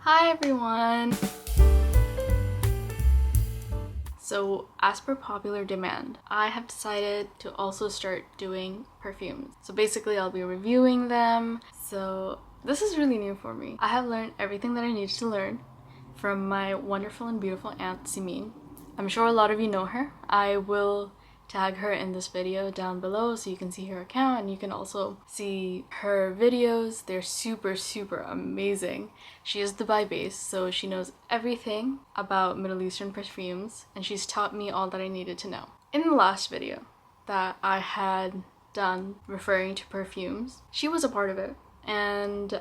Hi everyone! So as per popular demand, I have decided to also start doing perfumes. So basically I'll be reviewing them. So this is really new for me. I have learned everything that I needed to learn from my wonderful and beautiful aunt Simin. I'm sure a lot of you know her. I will tag her in this video down below so you can see her account and you can also see her videos. They're super amazing. She is Dubai based, so she knows everything about Middle Eastern perfumes and she's taught me all that I needed to know. In the last video that I had done referring to perfumes, she was a part of it and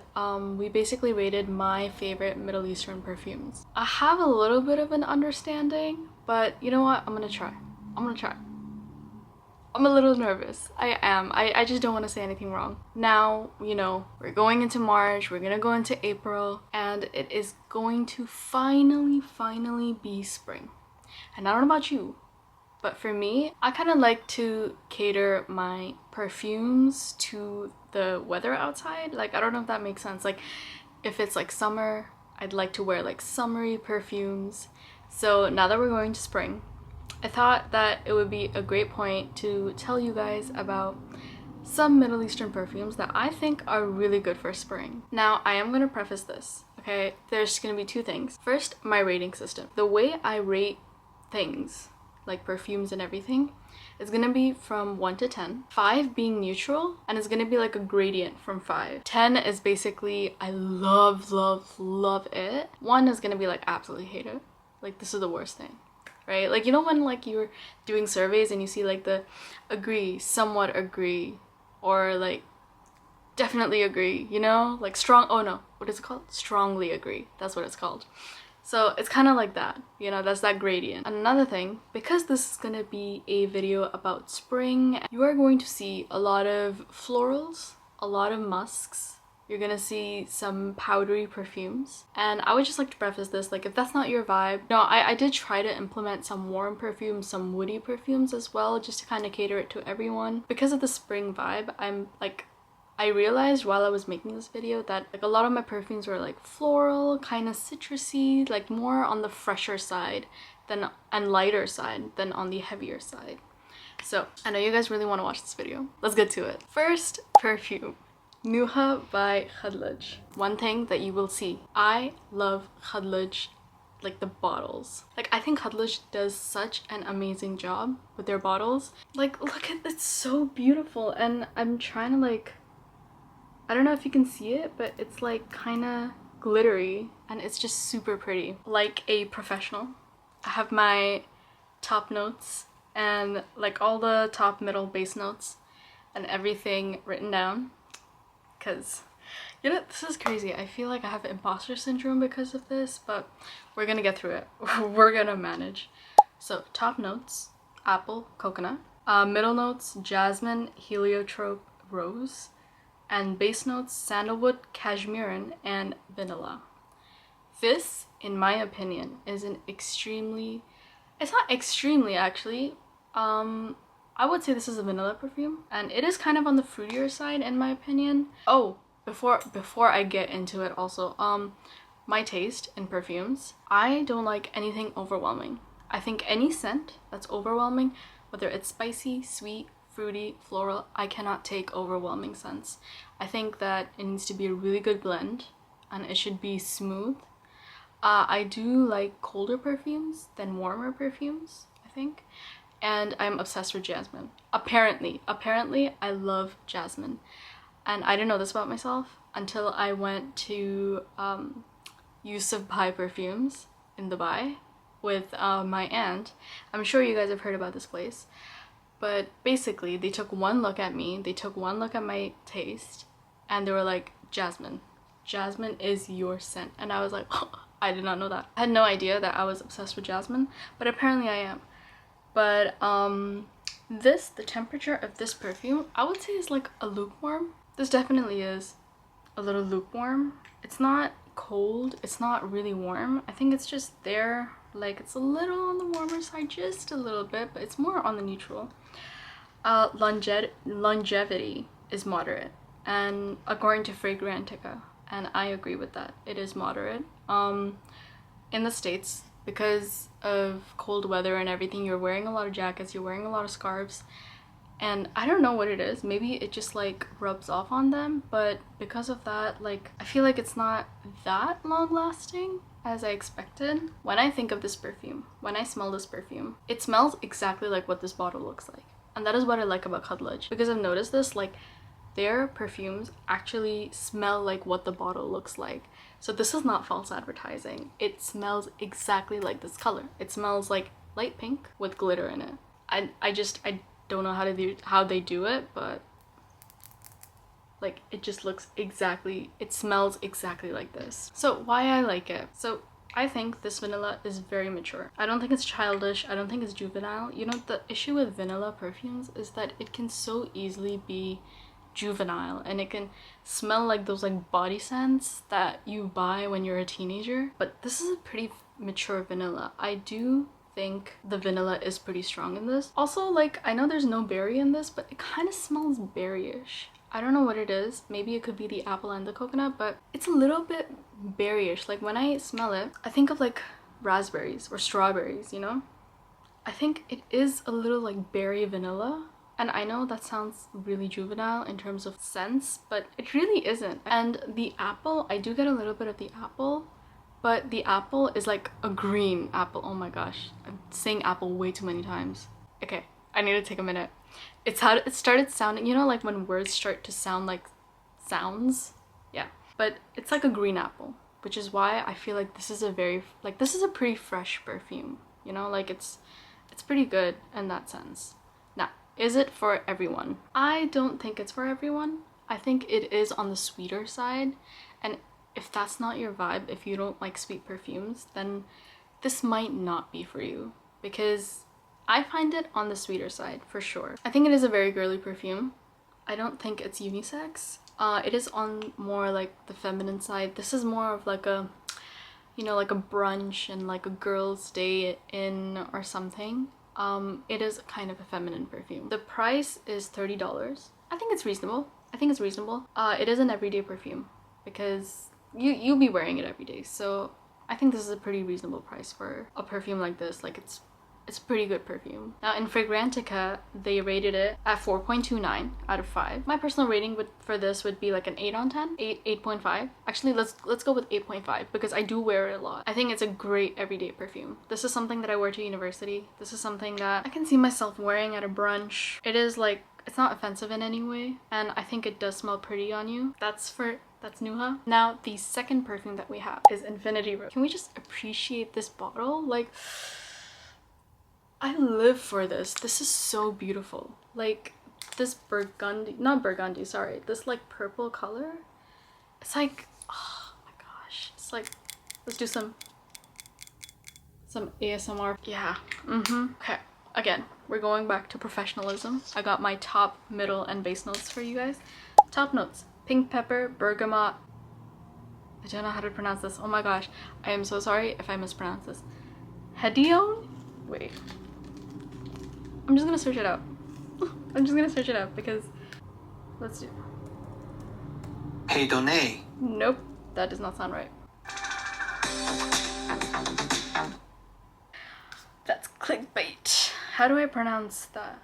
we basically rated my favorite Middle Eastern perfumes. I have a little bit of an understanding, but you know what? I'm gonna try. I'm a little nervous. I am. I just don't want to say anything wrong. Now, you know, we're going into March, we're gonna go into April, and it is going to finally be spring. And I don't know about you, but for me, I kind of like to cater my perfumes to the weather outside. Like, I don't know if that makes sense. Like, if it's like summer, I'd like to wear like summery perfumes. So now that we're going to spring, I thought that it would be a great point to tell you guys about some Middle Eastern perfumes that I think are really good for spring. Now, I am going to preface this, okay? There's going to be two things. First, my rating system. The way I rate things, like perfumes and everything, is going to be from 1 to 10. 5 being neutral, and it's going to be like a gradient from 5. 10 is basically, I love it. 1 is going to be like, absolutely hate it. Like, this is the worst thing. Right? Like, you know when like you're doing surveys and you see like the agree, somewhat agree, or like definitely agree, you know? Like strong, oh no, what is it called? Strongly agree. That's what it's called. So it's kind of like that, you know, that's that gradient. And another thing, because this is gonna be a video about spring, you are going to see a lot of florals, a lot of musks. You're gonna see some powdery perfumes. And I would just like to preface this, like, if that's not your vibe, no, I did try to implement some warm perfumes, some woody perfumes as well, just to kind of cater it to everyone. Because of the spring vibe, I realized while I was making this video that like a lot of my perfumes were like floral, kind of citrusy, like more on the fresher side than and lighter side than on the heavier side. So I know you guys really want to watch this video. Let's get to it. First perfume. Nuha by Khadlaj. One thing that you will see, I love Khadlaj, like the bottles. Like, I think Khadlaj does such an amazing job with their bottles. Like, look at it's so beautiful, and I'm trying to like, I don't know if you can see it, but it's like kind of glittery and it's just super pretty. Like a professional, I have my top notes and like all the top, middle, base notes and everything written down. Because, you know, this is crazy. I feel like I have imposter syndrome because of this, but we're gonna get through it. We're gonna manage. So, top notes, apple, coconut. Middle notes, jasmine, heliotrope, rose. And base notes, sandalwood, cashmeran, and vanilla. This, in my opinion, is an extremely... It's not extremely, actually. I would say this is a vanilla perfume, and it is kind of on the fruitier side in my opinion. Oh, before I get into it also, my taste in perfumes, I don't like anything overwhelming. I think any scent that's overwhelming, whether it's spicy, sweet, fruity, floral, I cannot take overwhelming scents. I think that it needs to be a really good blend and it should be smooth. I do like colder perfumes than warmer perfumes, I think. And I'm obsessed with jasmine. Apparently I love jasmine. And I didn't know this about myself until I went to Yusuf Bhai Perfumes in Dubai with my aunt. I'm sure you guys have heard about this place. But basically, they took one look at me, they took one look at my taste, and they were like, Jasmine. Jasmine is your scent. And I was like, oh, I did not know that. I had no idea that I was obsessed with jasmine, but apparently I am. But the temperature of this perfume, I would say is like a lukewarm. This definitely is a little lukewarm. It's not cold, it's not really warm. I think it's just there, like it's a little on the warmer side, just a little bit, but it's more on the neutral. Longevity is moderate, and according to Fragrantica, and I agree with that. It is moderate. In the States, because of cold weather and everything, you're wearing a lot of jackets, you're wearing a lot of scarves, and I don't know what it is. Maybe it just like rubs off on them, but because of that, like, I feel like it's not that long lasting as I expected. When I think of this perfume, when I smell this perfume, it smells exactly like what this bottle looks like. And that is what I like about Khadlaj, because I've noticed this, like, their perfumes actually smell like what the bottle looks like. So this is not false advertising. It smells exactly like this color. It smells like light pink with glitter in it. I don't know how they do it, but like, it just looks exactly, it smells exactly like this. So why I like it. So I think this vanilla is very mature. I don't think it's childish. I don't think it's juvenile. You know, the issue with vanilla perfumes is that it can so easily be juvenile, and it can smell like those like body scents that you buy when you're a teenager. But this is a pretty mature vanilla. I do think the vanilla is pretty strong in this. Also, like, I know there's no berry in this, but it kind of smells berryish. I don't know what it is. Maybe it could be the apple and the coconut, but it's a little bit berryish. Like, when I smell it, I think of like raspberries or strawberries, you know? I think it is a little like berry vanilla. And I know that sounds really juvenile in terms of scents, but it really isn't. And the apple, I do get a little bit of the apple, but the apple is like a green apple. Oh my gosh, I'm saying apple way too many times. Okay, I need to take a minute. It's how it started sounding, you know, like when words start to sound like sounds? Yeah, but it's like a green apple, which is why I feel like this is a pretty fresh perfume, you know, like it's pretty good in that sense. Now, is it for everyone? I don't think it's for everyone. I think it is on the sweeter side, and if that's not your vibe, if you don't like sweet perfumes, then this might not be for you, because I find it on the sweeter side for sure. I think it is a very girly perfume. I don't think it's unisex. It is on more like the feminine side. This is more of like a, you know, like a brunch and like a girl's day in or something. It is kind of a feminine perfume. The price is $30. I think it's reasonable. It is an everyday perfume because you'll be wearing it every day. So I think this is a pretty reasonable price for a perfume like this. Like, it's a pretty good perfume. Now, in Fragrantica, they rated it at 4.29 out of 5. My personal rating for this would be like an 8 on 10, 8.5. Actually, let's go with 8.5 because I do wear it a lot. I think it's a great everyday perfume. This is something that I wear to university. This is something that I can see myself wearing at a brunch. It is like, it's not offensive in any way, and I think it does smell pretty on you. That's Nuha. Now, the second perfume that we have is Infinity Rose. Can we just appreciate this bottle? Like, I live for this. This is so beautiful. Like, this this like purple color. It's like, oh my gosh. It's like, let's do some ASMR. Yeah. Okay. Again, we're going back to professionalism. I got my top, middle, and base notes for you guys. Top notes: pink pepper, bergamot. I don't know how to pronounce this. Oh my gosh. I am so sorry if I mispronounce this. Hedione? Wait. I'm just gonna search it out. Because let's do. Hedone. Nope, that does not sound right. That's clickbait. How do I pronounce that?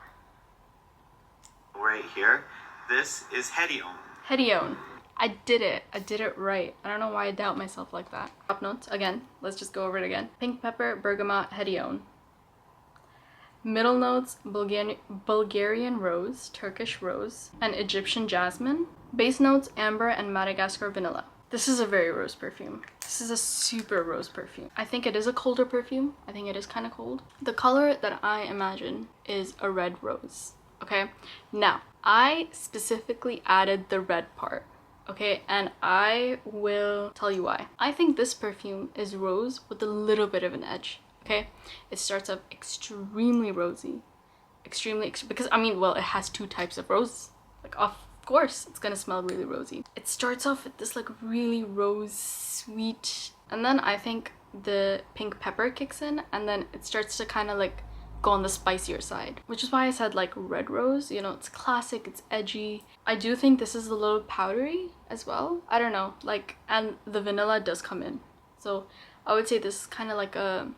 Right here. This is Hedione. Hedione. I did it right. I don't know why I doubt myself like that. Top notes, again, let's just go over it again. Pink pepper, bergamot, Hedione. Middle notes: Bulgarian rose, Turkish rose, and Egyptian jasmine. Base notes: amber and Madagascar vanilla. This is a very rose perfume. This is a super rose perfume. I think it is a colder perfume. I think it is kind of cold. The color that I imagine is a red rose. Okay, now I specifically added the red part. Okay, and I will tell you why. I think this perfume is rose with a little bit of an edge. Okay, it starts off extremely rosy, because I mean, well, it has two types of rose. Like, of course it's gonna smell really rosy. It starts off with this like really rose sweet, and then I think the pink pepper kicks in, and then it starts to kind of like go on the spicier side, which is why I said like red rose. You know, it's classic, it's edgy. I do think this is a little powdery as well. I don't know, like, and the vanilla does come in, so I would say this is kind of like a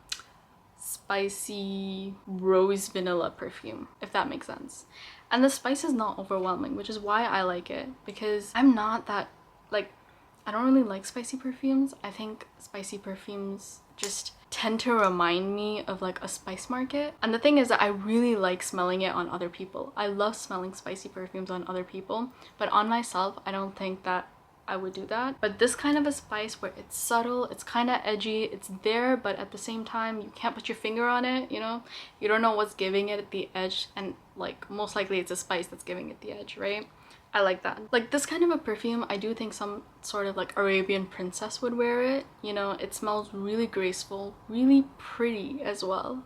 spicy rose vanilla perfume, if that makes sense. And the spice is not overwhelming, which is why I like it, because I'm not that, like, I don't really like spicy perfumes. I think spicy perfumes just tend to remind me of like a spice market. And the thing is that I really like smelling it on other people. I love smelling spicy perfumes on other people, but on myself, I don't think that I would do that. But this kind of a spice where it's subtle, it's kind of edgy, it's there, but at the same time you can't put your finger on it, you know, you don't know what's giving it the edge, and like most likely it's a spice that's giving it the edge, right? I like that. Like this kind of a perfume, I do think some sort of like Arabian princess would wear it. You know, it smells really graceful, really pretty as well,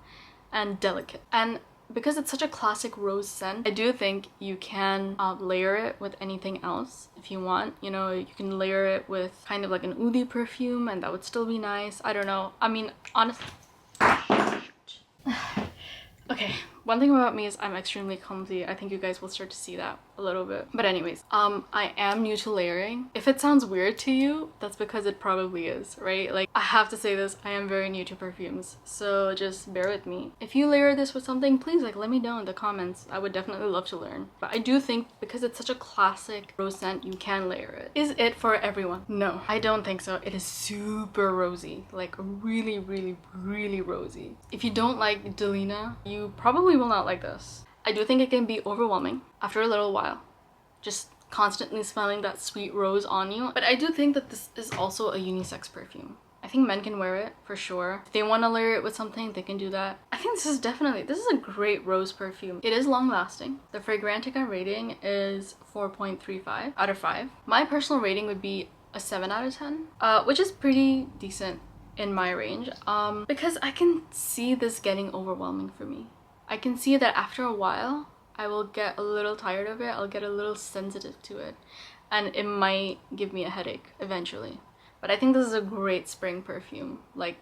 and delicate. And because it's such a classic rose scent, I do think you can layer it with anything else if you want. You know, you can layer it with kind of like an oudi perfume and that would still be nice. I don't know. I mean, honestly... Okay, one thing about me is I'm extremely clumsy. I think you guys will start to see that a little bit. But anyways, I am new to layering. If it sounds weird to you, that's because it probably is, right? Like, I have to say this, I am very new to perfumes, so just bear with me. If you layer this with something, please like let me know in the comments. I would definitely love to learn. But I do think because it's such a classic rose scent, you can layer it. Is it for everyone? No, I don't think so. It is super rosy, like really, really, really rosy. If you don't like Delina, you probably will not like this. I do think it can be overwhelming after a little while, just constantly smelling that sweet rose on you. But I do think that this is also a unisex perfume. I think men can wear it for sure. If they want to layer it with something, they can do that. I think this is a great rose perfume. It is long lasting. The Fragrantica rating is 4.35 out of 5. My personal rating would be a 7 out of 10, which is pretty decent in my range, because I can see this getting overwhelming for me. I can see that after a while I will get a little tired of it, I'll get a little sensitive to it, and it might give me a headache eventually. But I think this is a great spring perfume, like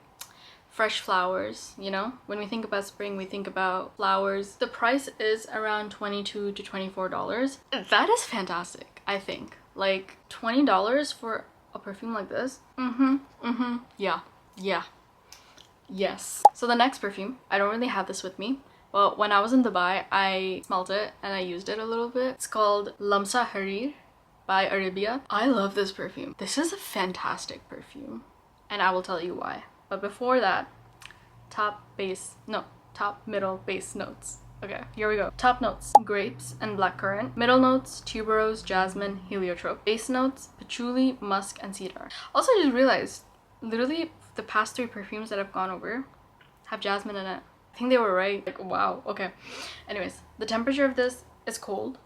fresh flowers, you know? When we think about spring, we think about flowers. The price is around $22 to $24. That is fantastic, I think. Like $20 for a perfume like this? Yeah. Yes. So the next perfume, I don't really have this with me, but when I was in Dubai, I smelled it and I used it a little bit. It's called Lamsat Harir by Arabiyat. I love this perfume. This is a fantastic perfume, and I will tell you why. But before that, top, middle, base notes. Okay, here we go. Top notes: grapes and blackcurrant. Middle notes: tuberose, jasmine, heliotrope. Base notes: patchouli, musk, and cedar. Also, I just realized, literally, the past 3 perfumes that I've gone over have jasmine in it. I think they were right. Like, wow. Okay. Anyways, the temperature of this is cold.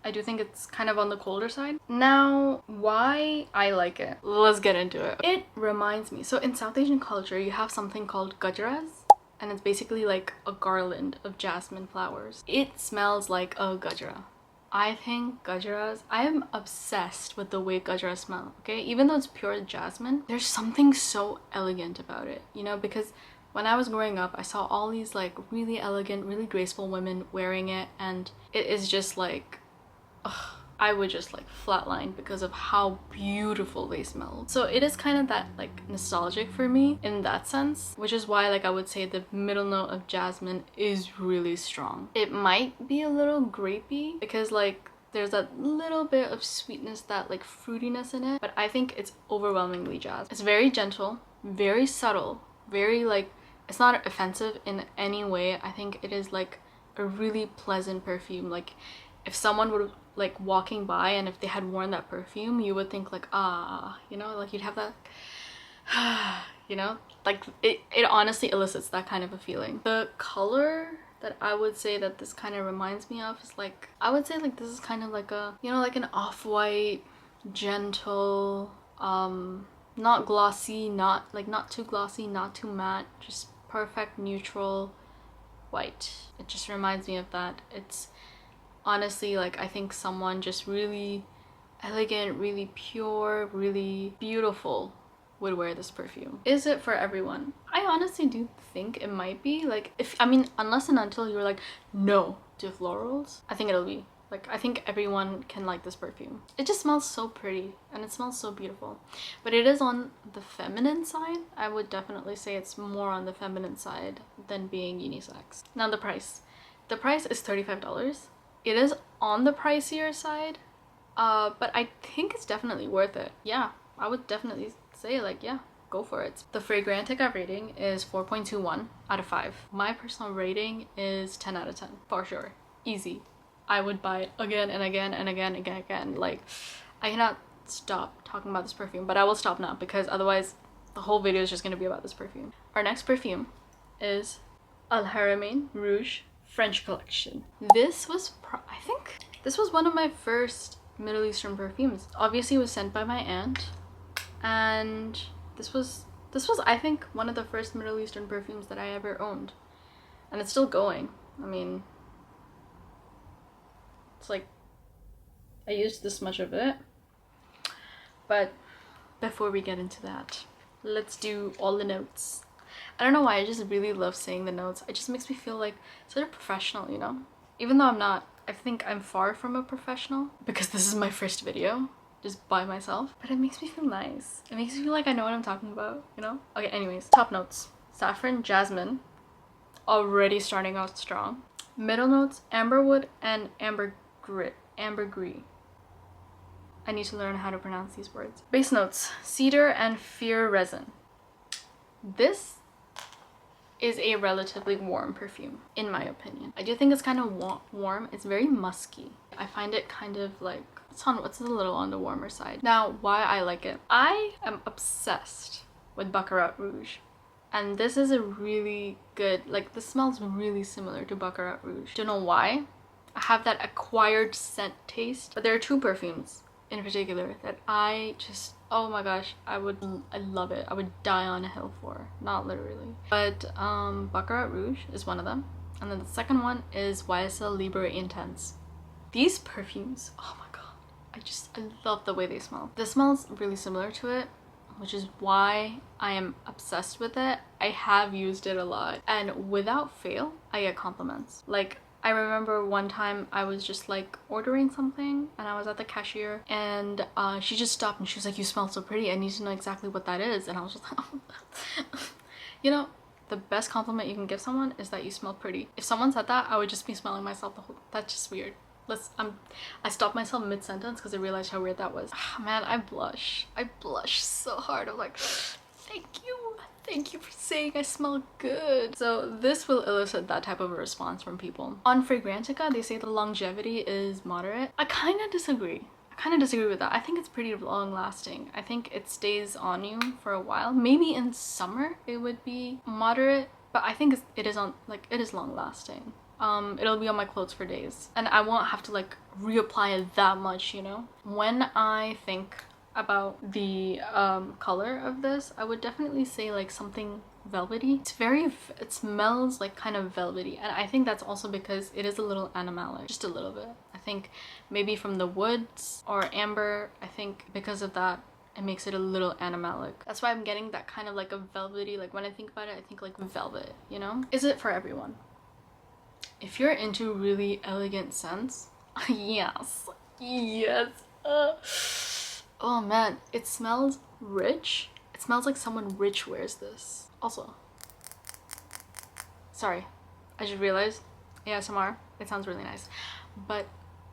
I do think it's kind of on the colder side. Now, why I like it? Let's get into it. It reminds me, so in South Asian culture, you have something called gajras, and it's basically like a garland of jasmine flowers. It smells like a gajra. I think gajras, I am obsessed with the way gajras smell, okay? Even though it's pure jasmine, there's something so elegant about it, you know? Because when I was growing up, I saw all these like really elegant, really graceful women wearing it, and it is just like, ugh, I would just like flatline because of how beautiful they smell. So it is kind of that like nostalgic for me in that sense, which is why like I would say the middle note of jasmine is really strong. It might be a little grapey because like there's that little bit of sweetness, that like fruitiness in it, but I think it's overwhelmingly jazz. It's very gentle, very subtle, very like, it's not offensive in any way. I think it is like a really pleasant perfume. Like if someone would like walking by and if they had worn that perfume, you would think like, ah, you know, like you'd have that you know, like it honestly elicits that kind of a feeling. The color that I would say that this kind of reminds me of is like, I would say like this is kind of like a, you know, like an off-white, gentle, not glossy, not too glossy, not too matte, just perfect neutral white. It just reminds me of that. It's honestly like, I think someone just really elegant, really pure, really beautiful would wear this perfume. Is it for everyone? I honestly do think it might be. Like, if, I mean, unless and until you're like, no to florals, I think it'll be. Like, I think everyone can like this perfume. It just smells so pretty and it smells so beautiful. But it is on the feminine side. I would definitely say it's more on the feminine side than being unisex. Now the price. The price is $35. It is on the pricier side, but I think it's definitely worth it. Yeah, I would definitely say, like, yeah, go for it. The Fragrantica rating is 4.21 out of 5. My personal rating is 10 out of 10 for sure. Easy. I would buy it again and again and again and again. Like, I cannot stop talking about this perfume, but I will stop now because otherwise the whole video is just going to be about this perfume. Our next perfume is Haramain Rouge French collection. This was I think this was one of my first Middle Eastern perfumes. Obviously it was sent by my aunt, and this was I think one of the first Middle Eastern perfumes that I ever owned, and it's still going. I mean, it's like I used this much of it. But before we get into that, let's do all the notes. I don't know why, I just really love saying the notes. It just makes me feel like such a professional, you know? Even though I'm not, I think I'm far from a professional because this is my first video just by myself, but it makes me feel nice. It makes me feel like I know what I'm talking about, you know? Okay, anyways, top notes. Saffron, jasmine, already starting out strong. Middle notes, amberwood and ambergris. I need to learn how to pronounce these words. Base notes, cedar and fir resin. This is a relatively warm perfume, in my opinion. I do think it's kind of warm. It's very musky. I find it kind of like, it's a little on the warmer side. Now, why I like it. I am obsessed with Baccarat Rouge. And this is a really good, like, this smells really similar to Baccarat Rouge. Don't know why. I have that acquired scent taste. But there are two perfumes in particular that I just, oh my gosh, I love it. I would die on a hill for. Not literally. But Baccarat Rouge is one of them. And then the second one is YSL Libre Intense. These perfumes, oh my god. I love the way they smell. This smells really similar to it, which is why I am obsessed with it. I have used it a lot. And without fail, I get compliments. Like, I remember one time I was just like ordering something and I was at the cashier and she just stopped and she was like, you smell so pretty, I need to know exactly what that is. And I was just like, oh. You know, the best compliment you can give someone is that you smell pretty. If someone said that, I would just be smelling myself the whole, that's just weird. I stopped myself mid-sentence because I realized how weird that was. Man, I blush so hard. I'm like, thank you for saying I smell good. So this will elicit that type of a response from people. On Fragrantica, they say the longevity is moderate. I kind of disagree with that. I think it's pretty long lasting. I think it stays on you for a while. Maybe in summer it would be moderate, but I think it is long lasting. It'll be on my clothes for days and I won't have to like reapply it that much, you know? When I think about the color of this, I would definitely say like something velvety. It smells like kind of velvety, and I think that's also because it is a little animalic, just a little bit. I think maybe from the woods or amber, I think because of that it makes it a little animalic. That's why I'm getting that kind of like a velvety, like when I think about it, I think like velvet, you know? Is it for everyone? If you're into really elegant scents, yes. Oh man, it smells rich. It smells like someone rich wears this. Also, sorry, I just realized ASMR, it sounds really nice, but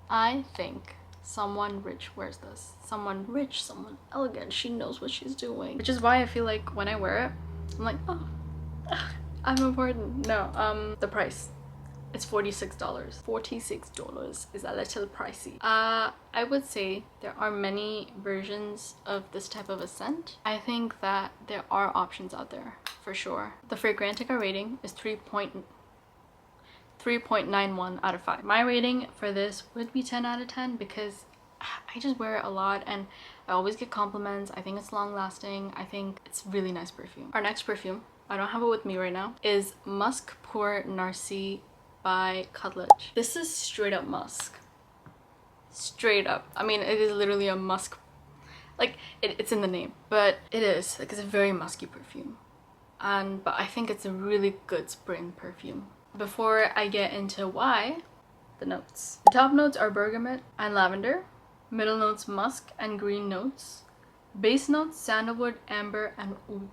I think someone rich wears this. Someone rich, someone elegant, she knows what she's doing. Which is why I feel like when I wear it, I'm like, oh, I'm important. No, the price. It's $46. $46 is a little pricey. I would say there are many versions of this type of a scent. I think that there are options out there for sure. The Fragrantica rating is 3.91 out of 5. My rating for this would be 10 out of 10 because I just wear it a lot and I always get compliments. I think it's long lasting. I think it's really nice perfume. Our next perfume, I don't have it with me right now, is Musk Pour Narcis by Khadlaj. This is straight up musk. Straight up. I mean, it is literally a musk Like it's in the name, but it is like it's a very musky perfume, but I think it's a really good spring perfume. Before I get into why, the notes. The top notes are bergamot and lavender, middle notes musk and green notes, base notes sandalwood, amber, and oud.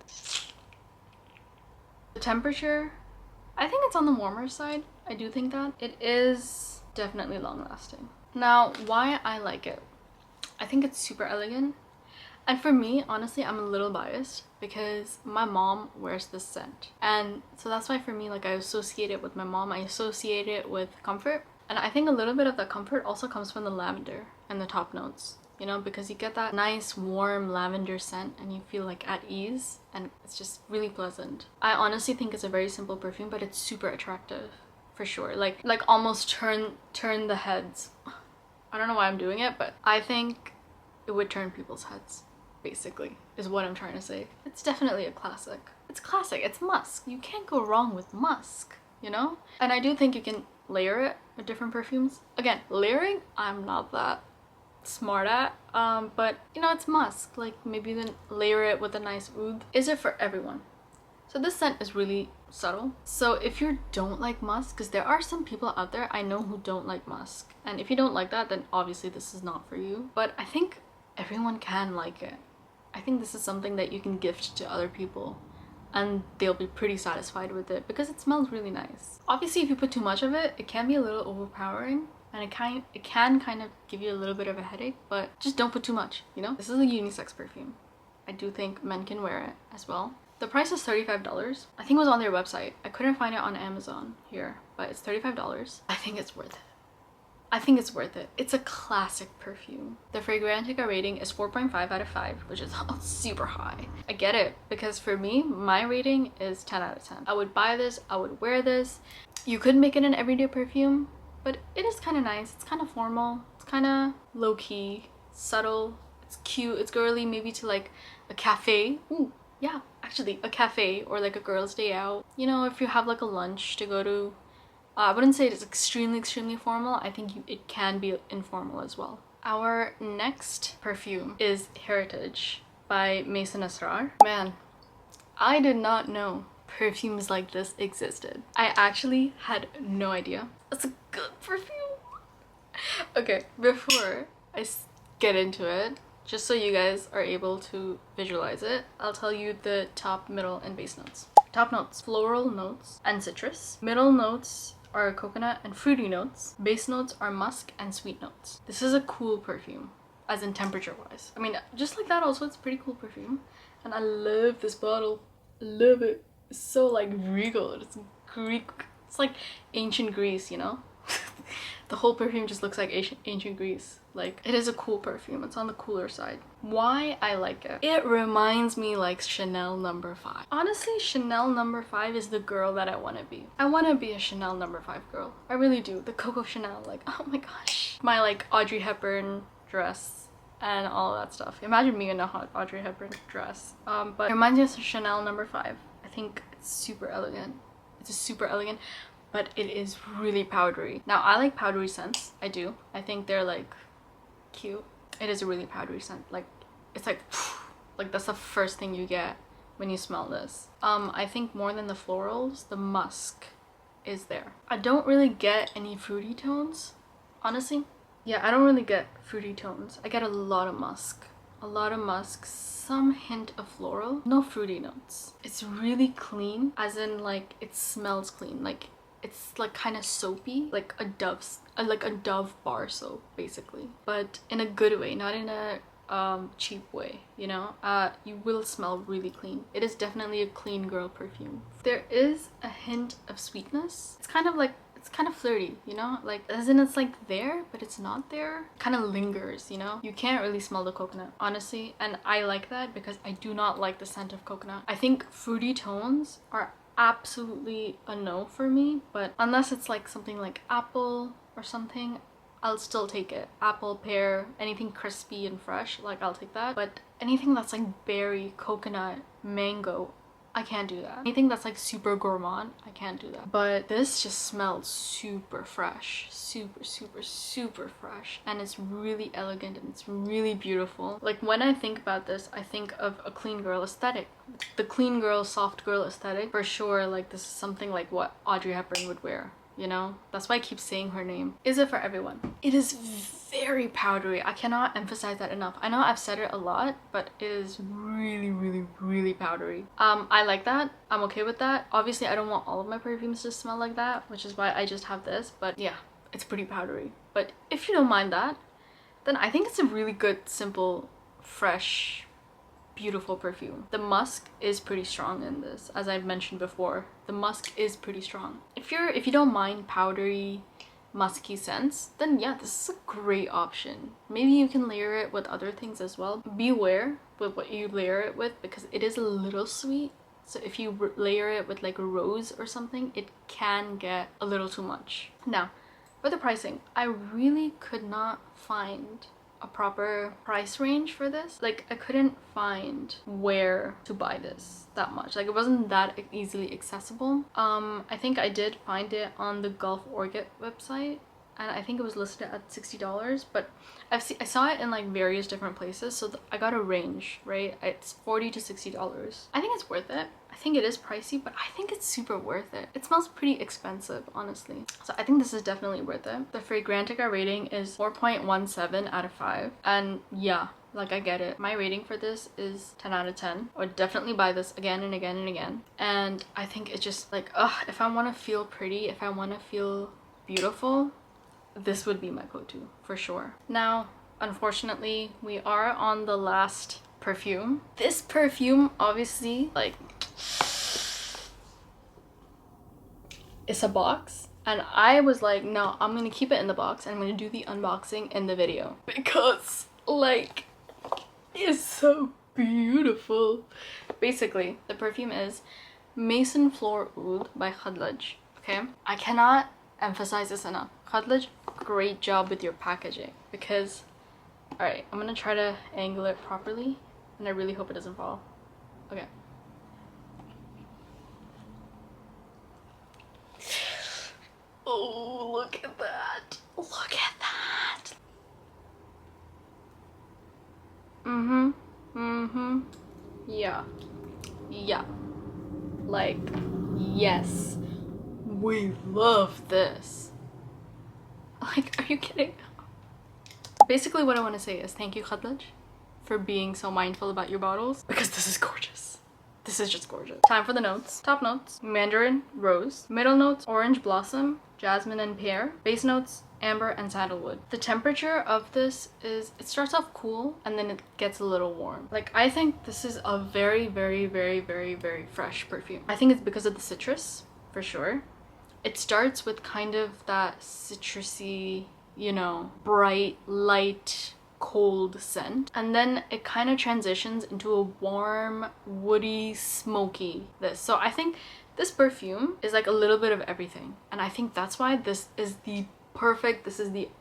The temperature, I think it's on the warmer side. I do think that it is definitely long lasting. Now, why I like it, I think it's super elegant. And for me, honestly, I'm a little biased because my mom wears this scent. And so that's why for me, like, I associate it with my mom. I associate it with comfort. And I think a little bit of the comfort also comes from the lavender and the top notes, you know, because you get that nice warm lavender scent and you feel like at ease and it's just really pleasant. I honestly think it's a very simple perfume, but it's super attractive for sure. Like almost turn the heads. I don't know why I'm doing it, but I think it would turn people's heads, basically, is what I'm trying to say. It's definitely a classic. It's classic. It's musk. You can't go wrong with musk, you know? And I do think you can layer it with different perfumes. Again, layering, I'm not that smart at, but you know, it's musk. Like maybe then layer it with a nice oud. Is it for everyone? So this scent is really subtle. So if you don't like musk, because there are some people out there I know who don't like musk, and if you don't like that, then obviously this is not for you. But I think everyone can like it. I think this is something that you can gift to other people and they'll be pretty satisfied with it because it smells really nice. Obviously, if you put too much of it, it can be a little overpowering and it can kind of give you a little bit of a headache, but just don't put too much, you know? This is a unisex perfume. I do think men can wear it as well. The price is $35. I think it was on their website. I couldn't find it on Amazon here, but it's $35. I think it's worth it. I think it's worth it. It's a classic perfume. The Fragrantica rating is 4.5 out of 5, which is super high. I get it, because for me, my rating is 10 out of 10. I would buy this, I would wear this. You could make it an everyday perfume, but it is kind of nice. It's kind of formal. It's kind of low-key, subtle. It's cute. It's girly, maybe to like a cafe. Ooh, yeah, actually a cafe or like a girl's day out. You know, if you have like a lunch to go to. I wouldn't say it's extremely formal. I think it can be informal as well. Our next perfume is Heritage by Maison Asrar. Man, I did not know perfumes like this existed. I actually had no idea. It's a good perfume. Okay, before I get into it, just so you guys are able to visualize it, I'll tell you the top, middle, and base notes. Top notes, floral notes and citrus. Middle notes are coconut and fruity notes. Base notes are musk and sweet notes. This is a cool perfume, as in temperature wise. I mean, just like that also, it's a pretty cool perfume. And I love this bottle. I love it. It's so like regal. It's Greek. It's like ancient Greece, you know? The whole perfume just looks like ancient Greece. Like, it is a cool perfume. It's on the cooler side. Why I like it? It reminds me like Chanel No. 5. Honestly, Chanel No. 5 is the girl that I want to be. I want to be a Chanel No. 5 girl. I really do. The Coco Chanel, like, oh my gosh. My like Audrey Hepburn dress and all that stuff. Imagine me in a hot Audrey Hepburn dress. But it reminds me of Chanel No. 5. I think it's super elegant. It's a super elegant, but it is really powdery. Now, I like powdery scents. I do. I think they're like cute. It is a really powdery scent. Like, it's like that's the first thing you get when you smell this. I think more than the florals, the musk is there. I don't really get any fruity tones, honestly. Yeah, I don't really get fruity tones. I get a lot of musk. A lot of musk, some hint of floral, no fruity notes. It's really clean, as in like it smells clean. Like, it's like kind of soapy, like a Dove bar soap basically, but in a good way, not in a cheap way, you know. You will smell really clean. It is definitely a clean girl perfume. There is a hint of sweetness. It's kind of flirty, you know, like as in it's like there but it's not there. Kind of lingers, you know. You can't really smell the coconut, honestly, and I like that because I do not like the scent of coconut. I think fruity tones are absolutely a no for me, but unless it's like something like apple or something, I'll still take it. Apple, pear, anything crispy and fresh, like I'll take that. But anything that's like berry, coconut, mango, I can't do that. Anything that's like super gourmand, I can't do that. But this just smells super fresh, super fresh, and it's really elegant and it's really beautiful. Like when I think about this, I think of a clean girl aesthetic. The clean girl, soft girl aesthetic for sure. Like this is something like what Audrey Hepburn would wear, you know? That's why I keep saying her name. Is it for everyone? It is very powdery. I cannot emphasize that enough. I know I've said it a lot, but it is really powdery. I like that. I'm okay with that. Obviously I don't want all of my perfumes to smell like that, which is why I just have this, but yeah, it's pretty powdery. But if you don't mind that, then I think it's a really good, simple, fresh, beautiful perfume. The musk is pretty strong in this, as I've mentioned before. The musk is pretty strong. If you don't mind powdery, musky scents, then yeah, this is a great option. Maybe you can layer it with other things as well. Beware with what you layer it with, because it is a little sweet. So if you layer it with like a rose or something, it can get a little too much. Now, for the pricing, I really could not find a proper price range for this. Like I couldn't find where to buy this that much. Like it wasn't that easily accessible. I think I did find it on the Gulf Orchid website, and I think it was listed at $60, but I saw it in like various different places, so I got a range, right? It's $40 to $60. I think it's worth it. I think it is pricey, but I think it's super worth it. It smells pretty expensive, honestly. So I think this is definitely worth it. The Fragrantica rating is 4.17 out of 5. And yeah, like I get it. My rating for this is 10 out of 10. I would definitely buy this again and again and again. And I think it's just like, if I want to feel pretty, if I want to feel beautiful, this would be my go-to for sure. Now, unfortunately, we are on the last perfume. This perfume, obviously, like, it's a box, and I was like, no, I'm gonna keep it in the box and I'm gonna do the unboxing in the video because like it's so beautiful. Basically, the perfume is Maison Flor Oud by Khadlaj. Okay, I cannot emphasize this enough. Khadlaj, great job with your packaging, because all right, I'm gonna try to angle it properly and I really hope it doesn't fall. Okay. Oh, look at that. Look at that. Yeah. Yeah. Like, yes. We love this. Like, are you kidding? Basically, what I want to say is thank you, Khadlaj, for being so mindful about your bottles, because this is gorgeous. This is just gorgeous. Time for the notes. Top notes: mandarin, rose. Middle notes: orange blossom, jasmine and pear. Base notes: amber and sandalwood. The temperature of this is, it starts off cool and then it gets a little warm. Like, I think this is a very fresh perfume. I think it's because of the citrus, for sure. It starts with kind of that citrusy, you know, bright, light, cold scent, and then it kind of transitions into a warm, woody, smoky this. So I think this perfume is like a little bit of everything, and I think that's why this is the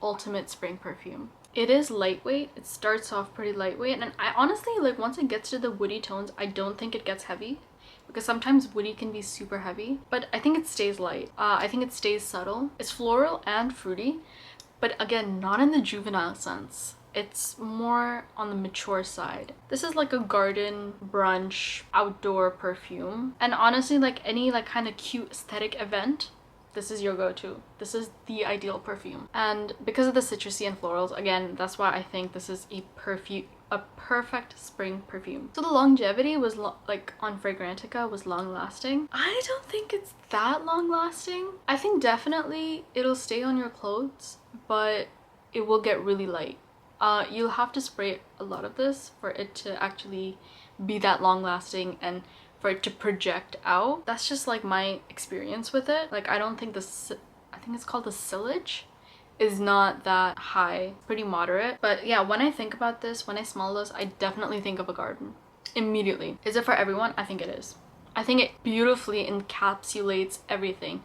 ultimate spring perfume. It is lightweight. It starts off pretty lightweight, and I honestly, like, once it gets to the woody tones, I don't think it gets heavy, because sometimes woody can be super heavy, but I think it stays light. I think it stays subtle. It's floral and fruity, but again, not in the juvenile sense. It's more on the mature side. This is like a garden, brunch, outdoor perfume. And honestly, like any like kind of cute aesthetic event, this is your go-to. This is the ideal perfume. And because of the citrusy and florals, again, that's why I think this is a perfect spring perfume. So the longevity was like on Fragrantica was long lasting. I don't think it's that long lasting. I think definitely it'll stay on your clothes, but it will get really light. You'll have to spray a lot of this for it to actually be that long lasting and for it to project out. That's just like my experience with it. Like, I don't think I think it's called the sillage is not that high, pretty moderate. But yeah, when I think about this, when I smell this, I definitely think of a garden immediately. Is it for everyone? I think it is. I think it beautifully encapsulates everything,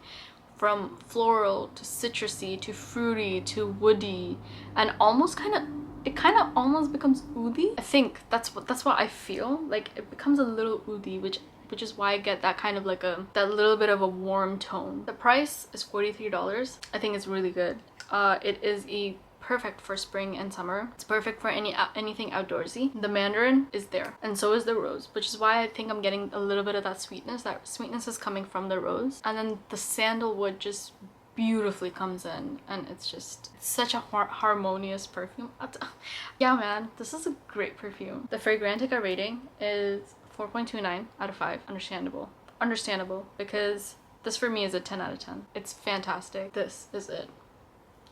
from floral to citrusy to fruity to woody, and almost it kind of almost becomes oudhy. I think that's what I feel like. It becomes a little oudhy, which which is why I get that kind of like that little bit of a warm tone. The price is $43. I think it's really good. It is perfect for spring and summer. It's perfect for anything outdoorsy. The mandarin is there, and so is the rose, which is why I think I'm getting a little bit of that sweetness. That sweetness is coming from the rose, and then the sandalwood just beautifully comes in, and it's such a harmonious perfume. Yeah, man, this is a great perfume. The Fragrantica rating is 4.29 out of 5. Understandable, because this for me is a 10 out of 10. It's fantastic. This is it.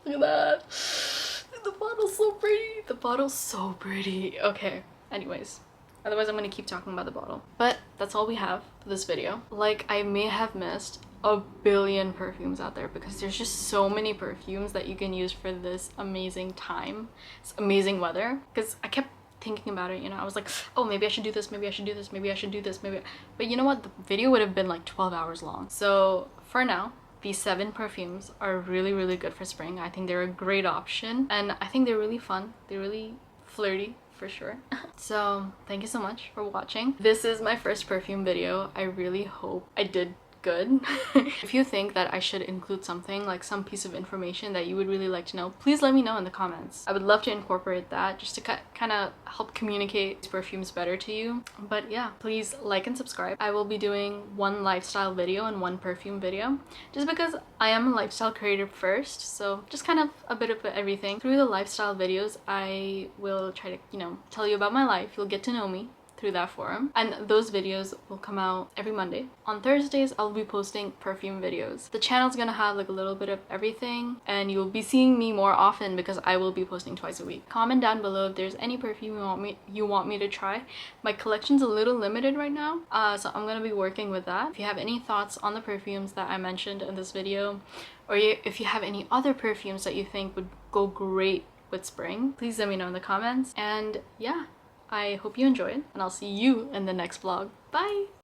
Look at that. The bottle's so pretty. The bottle's so pretty. Okay, anyways. Otherwise, I'm gonna keep talking about the bottle. But that's all we have for this video. Like, I may have missed a billion perfumes out there because there's just so many perfumes that you can use for this amazing time. It's amazing weather. Because I kept thinking about it, you know, I was like, oh, maybe I should do this, maybe I should do this, maybe I should do this, maybe. But you know what? The video would have been like 12 hours long. So for now, these 7 perfumes are really, really good for spring. I think they're a great option, and I think they're really fun. They're really flirty for sure. So thank you so much for watching. This is my first perfume video. I really hope I did good. If you think that I should include something, like some piece of information that you would really like to know, please let me know in the comments. I would love to incorporate that just to kind of help communicate these perfumes better to you. But yeah, please like and subscribe. I will be doing 1 lifestyle video and 1 perfume video, just because I am a lifestyle creator first, so just kind of a bit of everything. Through the lifestyle videos, I will try to, you know, tell you about my life. You'll get to know me through that forum, and those videos will come out every Monday. On Thursdays, I'll be posting perfume videos. The channel's gonna have like a little bit of everything, and you'll be seeing me more often because I will be posting twice a week. Comment down below if there's any perfume you want me to try. My collection's a little limited right now, so I'm gonna be working with that. If you have any thoughts on the perfumes that I mentioned in this video, or if you have any other perfumes that you think would go great with spring, please let me know in the comments. And yeah, I hope you enjoyed, and I'll see you in the next vlog. Bye!